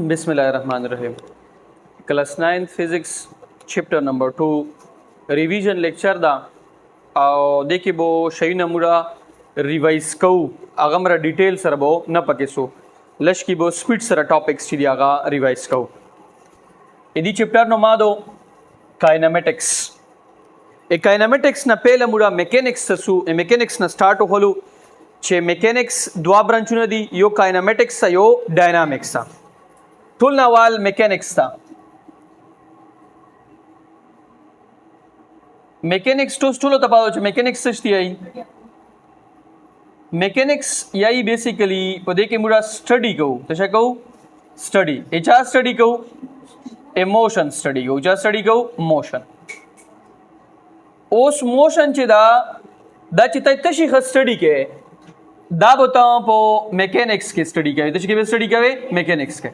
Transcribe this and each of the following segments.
बिस्मिल्लाहिर्रहमानिर्रहीम। क्लास 9 physics chapter number 2 revision lecture दा और देखिए वो शही नमूरा रिवाइज कऊ आगा मरा डिटेल सर वो न पके सो लश की वो स्पीड सर टॉपिक्स चीदी आगा रिवाइज कऊ इदी चैप्टर नो मादो काइनेमेटिक्स ए काइनेमेटिक्स न पहले मुरा मैकेनिक्स ससु ए मैकेनिक्स न स्टार्ट होलू छे मैकेनिक्स द्वा ब्रांचुन दी यो काइनेमेटिक्स यो डायनामिक्स सा टूल नवाल मैकेनिक्स था मैकेनिक्स टूस टूलो तपाओ छे मैकेनिक्स सस्ती आई मैकेनिक्स यही बेसिकली पदे के मुरा स्टडी को तो शे को स्टडी एचा स्टडी को इमोशन स्टडी को जा स्टडी को मोशन उस मोशन चिदा दा चिता तशी स्टडी के दा बताओ पो मैकेनिक्स की स्टडी के तशी के स्टडी करे मैकेनिक्स के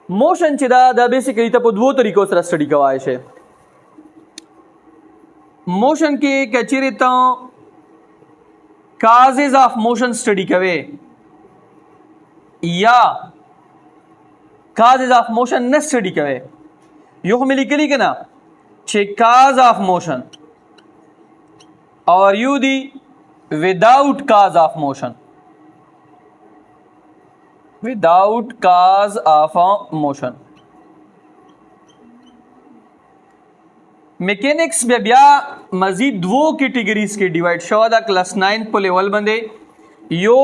मोशन चिदा दा बेसिकली तपो दो तरीकों से स्टडी करवाए छे मोशन के कचरे तो काजेज ऑफ मोशन स्टडी करे या काजेज ऑफ मोशन न स्टडी करे यो मिली कली के ना छे काज ऑफ मोशन और यू दी without cause of motion without cause of motion mechanics में ब्या मजीद दो कैटेगरीज के डिवाइड शवादा क्लास 9 पे लेवल बंदे यो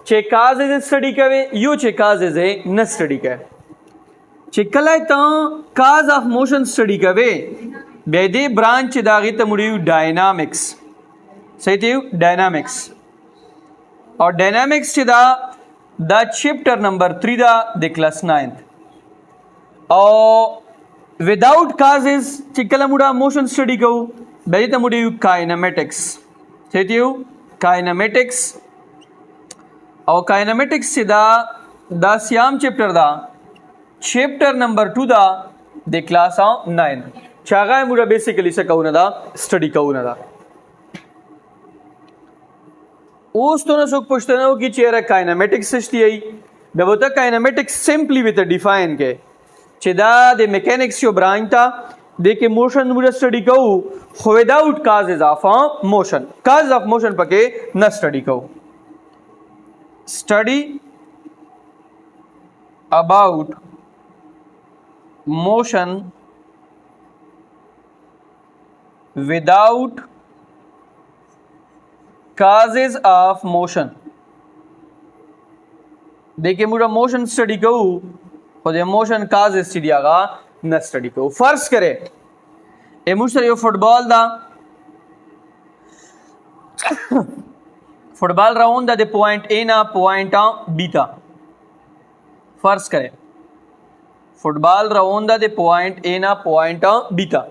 चे काजेज स्टडी करे यो चे काजेज न स्टडी करे चे कलाय ता काज ऑफ मोशन स्टडी करे बेदे ब्रांच दागी तमुड़ी डायनामिक्स सही थी डायनामिक्स और डायनामिक्स चिदा द चैप्टर नंबर 3 दा द क्लास 9 और विदाउट काजेस चिकला मुड़ा मोशन स्टडी को बेदे तमुड़ी काइनेमेटिक्स सही थी काइनेमेटिक्स और काइनेमेटिक्स चिदा द श्याम चैप्टर दा चैप्टर नंबर 2 दा द क्लास 9 चागा मुड़ा बेसिकली से कहूँ दा स्टडी कहूँ दा उस तो ना सुख पूछते ना कि चेहरा काइनेमेटिक्स सिस्टी आई बेबोता काइनेमेटिक्स सिंपली विद डिफाइन के चिदा दे मैकेनिक्स यो ब्रांचता दे के मोशन मुझे स्टडी कहूँ without causes of motion causes of motion पके न स्टडी कहूँ study about motion without causes of motion देखिए मुझे मोशन स्टडी कहूँ और मोशन काजेज स्टडी आगा न स्टडी कहूँ फर्ज करे ए मुझसे यो फुटबॉल दा फुटबॉल राउंड दा दे पॉइंट ए ना पॉइंट बी ता फर्ज करे फुटबॉल राउंड दा दे पॉइंट ए ना पॉइंट बी ता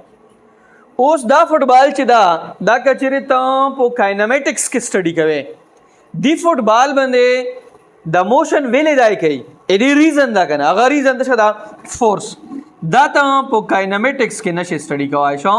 उस दा फुटबॉल चिदा दा कचरे तो काइनेमेटिक्स की स्टडी करे दी फुटबॉल बंदे द मोशन वेले दाई कई एदी रीजन दा कना अगर रीजन तो दा फोर्स दा तो काइनेमेटिक्स के नशे स्टडी करवाए शो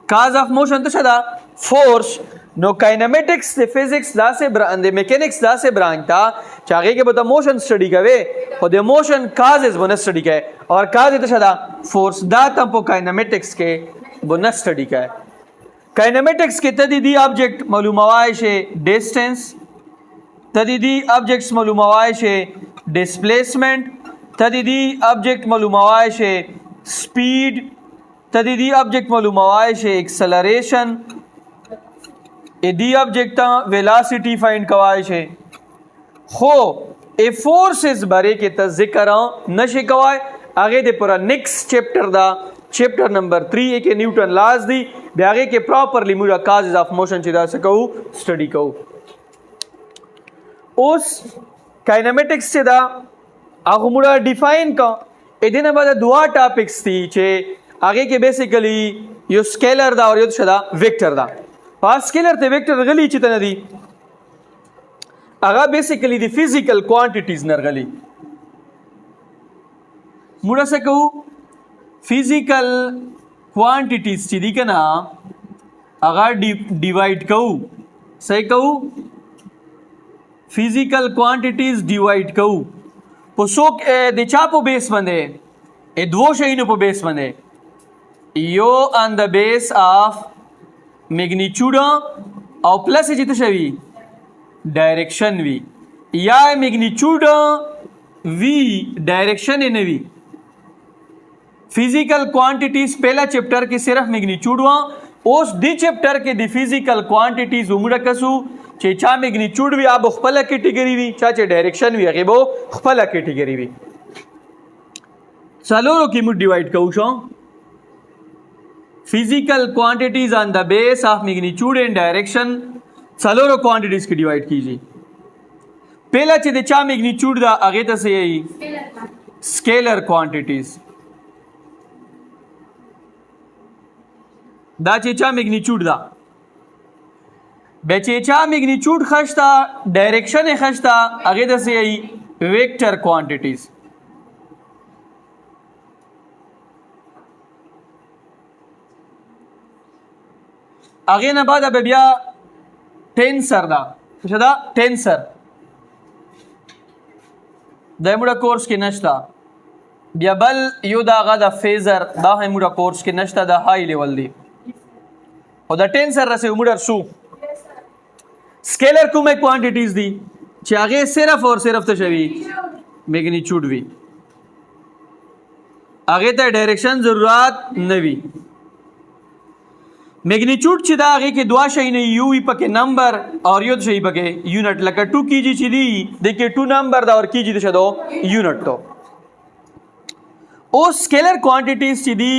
काज ऑफ मोशन तो दा फोर्स नो काइनेमेटिक्स दे फिजिक्स दा से दे मैकेनिक्स दा से ब्रांच था चाहे के बता मोशन स्टडी करे और दे मोशन काजेस बन स्टडी करे और काज तो दा फोर्स दा तो काइनेमेटिक्स के बुना स्टडी का है काइनेमेटिक्स के तदीदी ऑब्जेक्ट मालूम है डिस्टेंस तदीदी ऑब्जेक्ट्स मालूम है डिस्प्लेसमेंट तदीदी ऑब्जेक्ट मालूम है स्पीड तदीदी ऑब्जेक्ट मालूम है एक्सेलरेशन एदी ऑब्जेक्ट वेलोसिटी फाइंड करवाए छे हो ए फोर्सेस बारे के जिक्र नशे करवाए आगे दे पूरा नेक्स्ट चैप्टर दा चैप्टर नंबर 3 एक न्यूटन लॉज दी आगे के प्रॉपरली मुझा काजेज ऑफ मोशन चिदा से कहूँ स्टडी कहूँ उस काइनेमेटिक्स चिदा आगो मुझा डिफाइन का एदिन बाद दुआ टॉपिक्स थी चे आगे के बेसिकली यो स्केलर दा और यो छदा वेक्टर दा पास स्केलर ते वेक्टर गली चिता दी आगा बेसिकली दी फिजिकल क्वांटिटीज नर गली मुझा से कहूँ फिजिकल क्वांटिटीज चीदी के ना अगर डिवाइड कहूँ सही कहूँ फिजिकल क्वांटिटीज डिवाइड कहूँ پسوک د چا په بیس باندې دوو شیونو په بیس باندې یو آن د بیس آف میگنیچیوډ او پلس چې څه شوي ډایرکشن وي یا میگنیچیوډ وی ډایرکشن یې نه وي فزیکل کوانټیټیز پہلا چیپٹر کې صرف میگنیچیوډ وا اوس دی چیپٹر کې د فزیکل کوانټیټیز عمره کسو چې چا میگنیچیوډ وي اب خپل کیټیګری وي چا چې ډایرکشن وي هغه به خپل کیټیګری وي څلورو کې موږ ډیوایډ کوو شو فزیکل کوانټیټیز آن د بیس آف میگنیچیوډ اینڈ ډایرکشن څلورو کوانټیټیز کې ډیوایډ کیږي پہلا چې د چا میگنیچیوډ دا هغه ته څه یي سکیلر کوانټیټیز دا چې چا میگنیچیوډ دا به چې چا میگنیچیوډ خشتا ډایرکشن خشتا هغه د څه یي ویکټر کوانټیټیز هغه نه بعد به بیا ټینسر دا څه دا ټینسر دایموډا کورس کې نشتا بیا بل یو دا غا د فیزر دا هموډا کورس کې نشتا دا های لیول دی او دا ټینسر رسې موډر شو سکیلر کومه کوانټیټیز دي چې هغه صرف اور صرف ته شوي میگنیچیوډ وي هغه ته ډایرکشن ضرورت نه وي میگنیچیوډ چې دا هغه کې دوا شي نه یو وي پکې نمبر اور یو شي پکې یونټ لکه 2 کیجی چې دی دغه 2 نمبر دا اور کیجی د شدو یونټ تو او سکیلر کوانټیټیز چې دی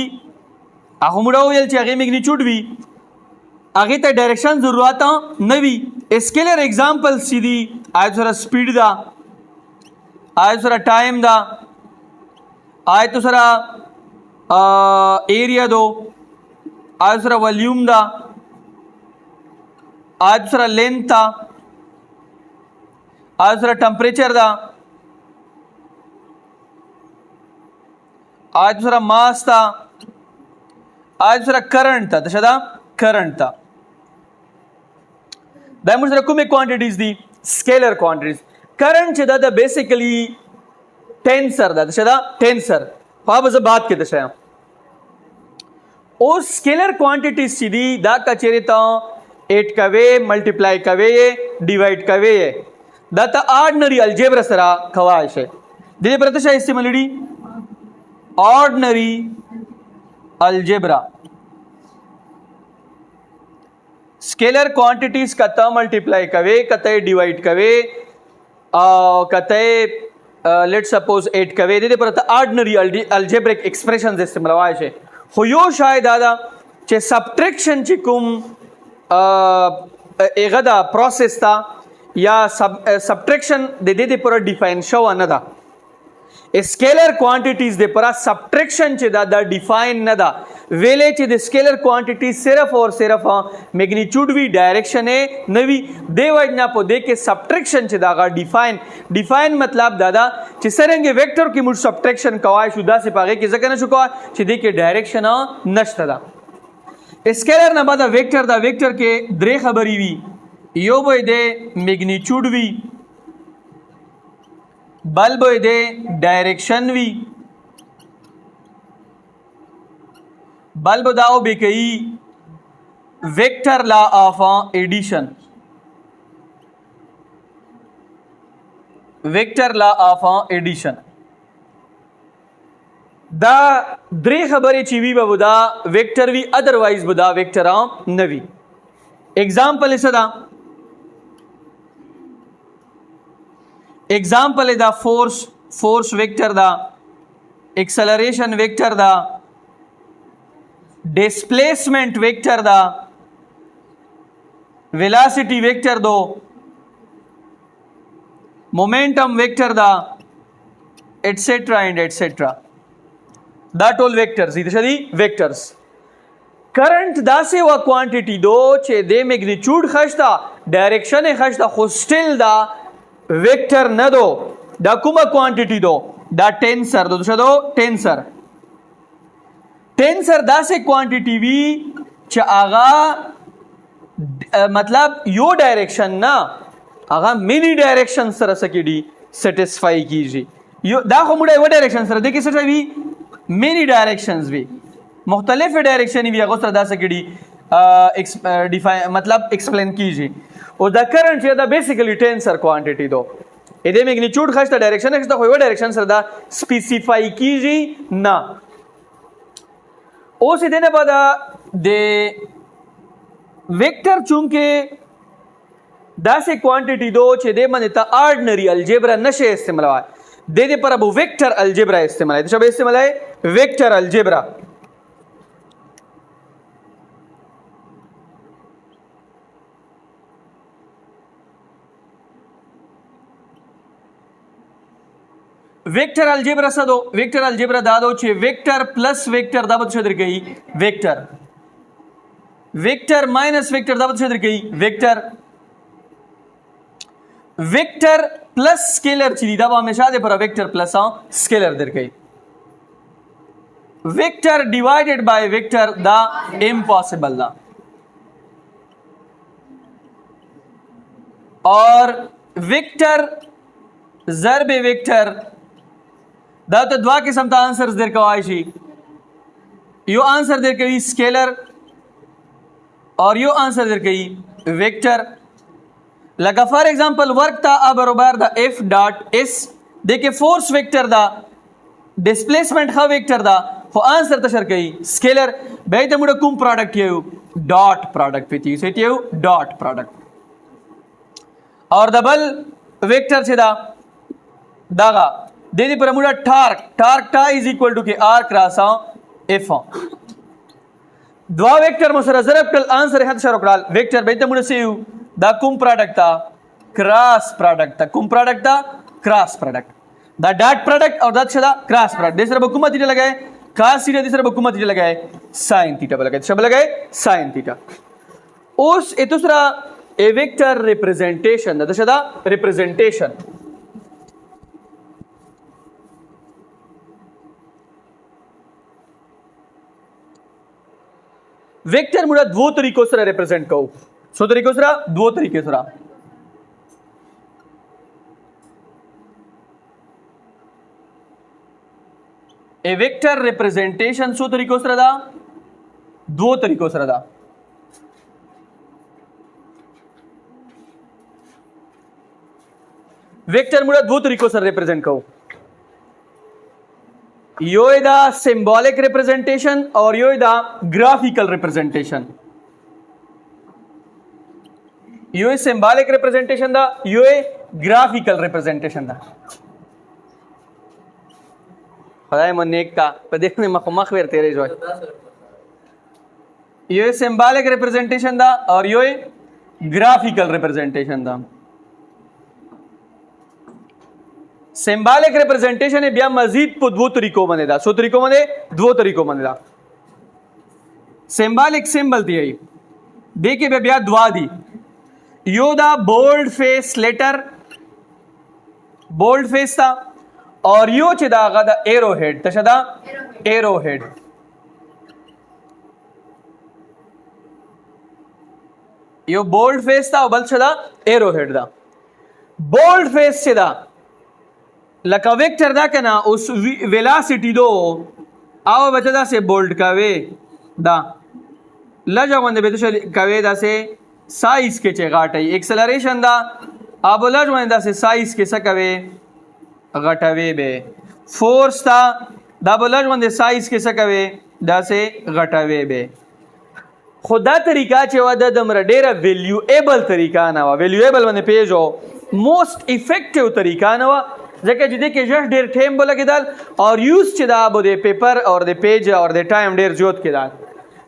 هغه موږ ویل چې هغه میگنیچیوډ وي هغه ته ډایرکشن ضرورت نه وي سکیلر एग्जांपल چې دی آیت سره سپیډ دا آیت سره ټایم دا آیت سره ایریا دو آیت سره والیوم دا آیت سره لینث دا آیت سره ټمپریچر دا آیت سره ماس دا آیت سره کرنٹ دا څه دا کرنٹ دا دا موږ سره کومه کوانټیټیز دي سکیلر کوانټیټیز کرنٹ چې دا بیسیکلی ټینسر دا څه دا ټینسر په هغه بات کې څه او سکیلر کوانټیټیز چې دي دا کچېره ته 8 کوي ملټیپلای کوي ډیوایډ کوي دا ته آرډنری الجبرا سره کوای شي د دې پرته شي استعمال دي آرډنری الجبرا स्केलर क्वांटिटीज कता मल्टीप्लाई कवे कते डिवाइड कवे कते लेट सपोज 8 कवे दे पर ऑर्डिनरी अल्जेब्रिक एक्सप्रेशंस इस्तेमाल वाय छे खो यो शायद दादा चे सब्ट्रैक्शन ची कुम एगदा प्रोसेस था या सब्ट्रैक्शन दे पर डिफाइन शो अनदा स्केलर क्वांटिटीज दे पर सब्ट्रैक्शन चे दादा डिफाइन नदा वेले चे द स्केलर क्वांटिटी सिर्फ और सिर्फ मैग्नीट्यूड वी डायरेक्शन है नवी दे वजना पो दे के सब्ट्रैक्शन चे दागा डिफाइन मतलब दादा चे सरंगे वेक्टर की मुझ सब्ट्रैक्शन कवाय शुदा से पागे कि जकना शुका चे दे के डायरेक्शन नष्ट दा स्केलर ना बादा वेक्टर के द्रे खबरी वी यो बोय दे मैग्नीट्यूड वी बल बोय दे डायरेक्शन वी बल बताओ बेकई vector law of addition vector law of addition दा द्रे खबरें चीवी बदा वेक्टर वी अदरवाइज बदा वेक्टर नवी एग्जाम्पल सदा एग्जाम्पल दा फोर्स वेक्टर दा एक्सेलरेशन वेक्टर दा डिस्प्लेसमेंट वेक्टर दा वेलोसिटी वेक्टर दो मोमेंटम वेक्टर दा एटसेट्रा एंड एटसेट्रा दा टोल वेक्टर्स इधर वेक्टर्स करंट दा से व क्वांटिटी दो चे दे मैग्नीट्यूड खशता डायरेक्शन खशता खो स्टिल दा वेक्टर न दो दा कुमा क्वांटिटी दो दा टेंसर दो दो टेंसर टेंसर दा से क्वांटिटी वी च आगा मतलब यो डायरेक्शन ना आगा मिनी डायरेक्शन सर सकेडी सेटिस्फाई कीजिए یو دا خو موږ یو ډایرکشن سره د کې څه وی مینی ډایرکشنز وی مختلف ډایرکشن وی هغه سره دا څه کړي मतलब एक्सप्लेन कीजिए और द करंट या द बेसिकली टेंसर क्वांटिटी दो इधे मैग्नीट्यूड खस्ता डायरेक्शन खस्ता कोई डायरेक्शन सर दा स्पेसिफाई कीजिए ना ओ सीधे ने बाद दे वेक्टर चूंकि दासे क्वांटिटी दो छे दे मन ता ऑर्डिनरी अलजेब्रा नशे इस्तेमाल है दे पर अब वेक्टर अलजेब्रा इस्तेमाल है तो सब इस्तेमाल है वेक्टर अलजेब्रा वेक्टर अलजेब्रा सा दो वेक्टर अलजेब्रा दा दो छे वेक्टर प्लस वेक्टर दा बत छदर गई वेक्टर वेक्टर माइनस वेक्टर दा बत छदर गई वेक्टर वेक्टर प्लस स्केलर चली दा हमेशा दे पर वेक्टर प्लस स्केलर दर गई वेक्टर डिवाइडेड बाय वेक्टर दा इम्पॉसिबल दा और वेक्टर ज़रब वेक्टर दा तो दवा किस्म ता आंसर्स देर कवाई शी यो आंसर देर कई स्केलर और यो आंसर देर कई वेक्टर लगा फॉर एग्जांपल वर्क ता अब बराबर दा एफ डॉट एस देखे फोर्स वेक्टर दा डिस्प्लेसमेंट हा वेक्टर दा हो आंसर तशर कई स्केलर बे ते मुडे कुम प्रोडक्ट येउ डॉट प्रोडक्ट विथ यू से येउ डॉट प्रोडक्ट और डबल वेक्टर से दा दागा दे दी पर मुड़ा टार्क टार्क टा इज इक्वल टू के आर क्रॉस एफ द्वा वेक्टर मुसरा जरब कल आंसर है शरकलाल वेक्टर बेते मुड़ा से दा कुम प्रोडक्ट ता क्रॉस प्रोडक्ट ता कुम प्रोडक्ट ता क्रॉस प्रोडक्ट दा डॉट प्रोडक्ट और दा छदा क्रॉस प्रोडक्ट देसर बकुमा थीटा लगाए cos थीटा देसर बकुमा थीटा लगाए sin थीटा लगाए सब लगाए sin थीटा उस ए दूसरा ए वेक्टर रिप्रेजेंटेशन दा छदा रिप्रेजेंटेशन वेक्टर मुड़ा दो तरीकों से रिप्रेजेंट करो सो तरीकों से दो तरीके से ए वेक्टर रिप्रेजेंटेशन सो तरीकों से दो तरीकों से वेक्टर मुड़ा दो तरीकों से रिप्रेजेंट करो यो दा सिंबॉलिक रिप्रेजेंटेशन और यो दा ग्राफिकल रिप्रेजेंटेशन यो सिंबॉलिक रिप्रेजेंटेशन दा यो ग्राफिकल रिप्रेजेंटेशन दा खुदाए मन नेक का पर देखने मख वेर तेरे जो यो सिंबॉलिक रिप्रेजेंटेशन दा और यो ग्राफिकल रिप्रेजेंटेशन दा सिंबॉलिक रिप्रेजेंटेशन है बिया मजीद को दो तरीकों में दा सो तरीकों में दो तरीकों में दा सिंबॉलिक सिंबल दी है देखिए बे बिया दुआ दी यो दा bold face letter bold face था और यो चिदा दा एरो हेड तशदा एरो हेड यो बोल्ड फेस था बल छदा एरो हेड दा बोल्ड फेस चिदा लका वेक्टर दा कना उस वेलोसिटी दो आओ बचदा से बोल्ड का वे दा लजा वंदे बेतुशल कवे दा से साइज के चे घाटई एक्सेलरेशन दा अब लज वंदा से साइज के सकवे घटावे बे फोर्स ता दा लज वंदे साइज के सकवे दा से घटावे बे खुदा तरीका चे वदा दमरा डेरा वैल्यूएबल तरीका ना वा वैल्यूएबल वंदे पेजो मोस्ट इफेक्टिव तरीका ना वा जैसे जिदे के जस्ट डेर टेम बोला के दाल और यूज चिदा बोदे पेपर और दे पेज और दे टाइम डेर जोत के दाल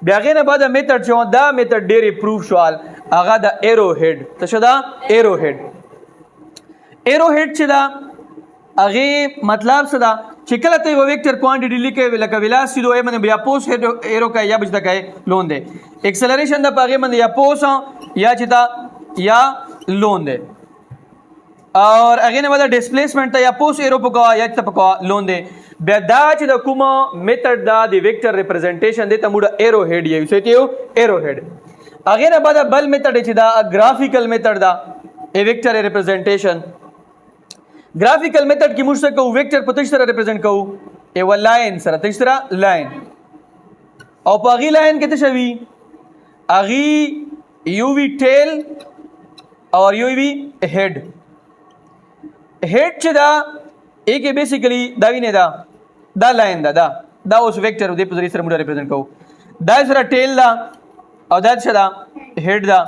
ब्यागे ने बाद मेथड जो दा मेथड डेर प्रूफ सवाल आगा दा एरो हेड तशदा एरो हेड चिदा आगे मतलब सदा चिकल ते वो वेक्टर क्वांटिटी लिखे लका वेलोसिटी दो ए मन बिया पोस एरो का या बजदा का लोन दे एक्सेलरेशन दा पागे मन या पोस या चिता या लोन दे और अगेन वाला डिस्प्लेसमेंट या पोस्ट एरो पका या तपका लोन दे बेदाच द कुमा मेथड दा द वेक्टर रिप्रेजेंटेशन दे तमुड़ा एरो हेड ये से त्यो एरो हेड अगेन बाद बल मेथड दा ग्राफिकल मेथड दा ए वेक्टर रिप्रेजेंटेशन ग्राफिकल मेथड की मुझसे कहूँ वेक्टर पर तशरा रिप्रेजेंट कहूँ ए व लाइन सर तशरा लाइन और पागी लाइन के तशवी आगी यूवी टेल और यूवी हेड हेड चदा एक बेसिकली दावी ने दा लाइन दा उस वेक्टर दे पर सर मुझे रिप्रेजेंट कहूँ दा सर टेल दा और दा चदा हेड दा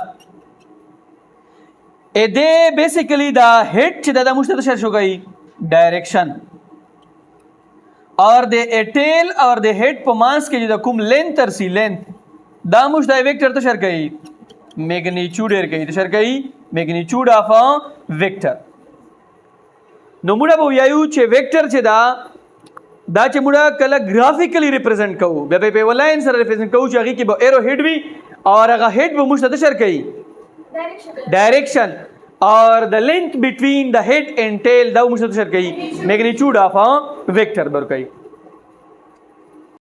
ए दे बेसिकली दा हेड चदा दा मुझसे तशर शो गई डायरेक्शन और दे ए टेल और दे हेड पमांस के जो कुम लेंथ तरसी लेंथ दा मुझदा वेक्टर तशर गई मैग्नीट्यूड एर गई तशर गई मैग्नीट्यूड ऑफ अ वेक्टर नो मुड़ा बो यायू चे वेक्टर चे दा चे मुड़ा कला ग्राफिकली रिप्रेजेंट कहू बे पे लाइन सर रिप्रेजेंट कहू चे कि बो एरो हेड भी और अगर हेड बो मुझदा तशर गई डायरेक्शन और the length between the head and tail दा मुझदा तशर गई मैग्नीट्यूड ऑफ अ वेक्टर बर कई